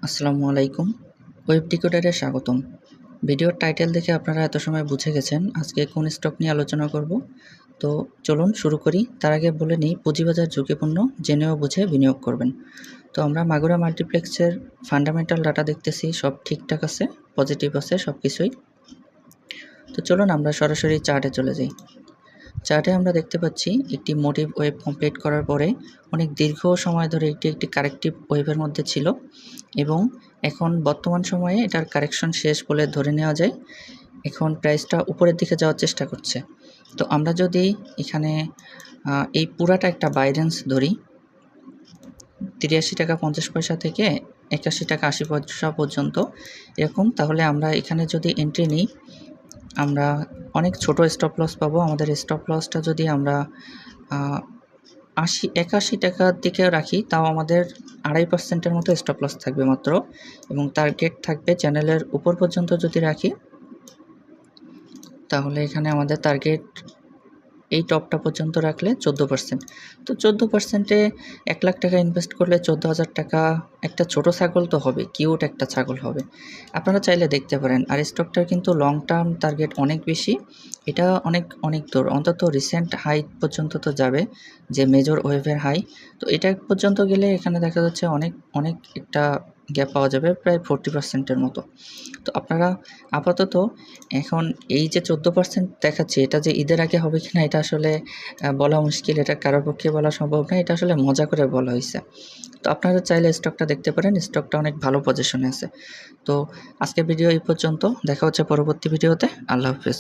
আসসালামু আলাইকুম। ওয়েব ডিকোডারে স্বাগতম। ভিডিওর টাইটেল দেখে আপনারা এত সময় বুঝে গেছেন আজকে কোন স্টক নিয়ে আলোচনা করব। তো চলুন শুরু করি। তার আগে বলে নিই, পুঁজিবাজার ঝুঁকিপূর্ণ, জেনেও বুঝে বিনিয়োগ করবেন। তো আমরা মাগুরা মাল্টিপ্লেক্সের ফান্ডামেন্টাল ডাটা দেখতেছি, সব ঠিকঠাক আছে, পজিটিভ আছে সব কিছুই। তো চলুন আমরা সরাসরি চার্টে চলে যাই। চার্টে আমরা দেখতে পাচ্ছি একটি মোটিভ ওয়েভ কমপ্লিট করার পরে অনেক দীর্ঘ সময় ধরে একটি কারেক্টিভ ওয়েভের মধ্যে ছিল এবং এখন বর্তমান সময়ে এটার কারেকশন শেষ বলে ধরে নেওয়া যায়। এখন প্রাইসটা উপরের দিকে যাওয়ার চেষ্টা করছে। তো আমরা যদি এখানে এই পুরাটা একটা বাইরেন্স ধরি, 83 টাকা 50 পয়সা থেকে 81 টাকা 80 পয়সা পর্যন্ত এরকম, তাহলে আমরা এখানে যদি এন্ট্রি নিই আমরা অনেক ছোট স্টপ লস পাবো। আমাদের স্টপ লসটা যদি আমরা 81 টাকার দিকে রাখি, তাও আমাদের 2.5% মতো স্টপ লস থাকবে মাত্র, এবং টার্গেট থাকবে চ্যানেলের উপর পর্যন্ত যদি রাখি, তাহলে এখানে আমাদের টার্গেট এই টপটা পর্যন্ত রাখলে 14%। তো 14%-এ 1 লাখ টাকা ইনভেস্ট করলে 14,000 টাকা একটা ছোট ছাগল তো হবে, কিউট একটা ছাগল হবে। আপনারা চাইলে দেখতে পারেন। আর স্টকটার কিন্তু লং টার্ম টার্গেট অনেক বেশি, এটা অনেক দূর, অন্তত রিসেন্ট হাই পর্যন্ত তো যাবে, যে মেজর ওয়েভের হাই। তো এটা পর্যন্ত গেলে এখানে দেখা যাচ্ছে অনেক একটা গ্যাপ পাওয়া যাবে, প্রায় 40%-এর মতো। তো আপনারা আপাতত এখন এই যে 14% দেখাচ্ছে, এটা যে ঈদের আগে হবে কিনা এটা আসলে বলা মুশকিল, এটা কারোর পক্ষে বলা সম্ভব না, এটা আসলে মজা করে বলা হয়েছে। তো আপনারা চাইলে স্টকটা দেখতে পারেন, স্টকটা অনেক ভালো পজিশনে আছে। তো আজকের ভিডিও এই পর্যন্ত, দেখা হচ্ছে পরবর্তী ভিডিওতে। আল্লাহ হাফেজ।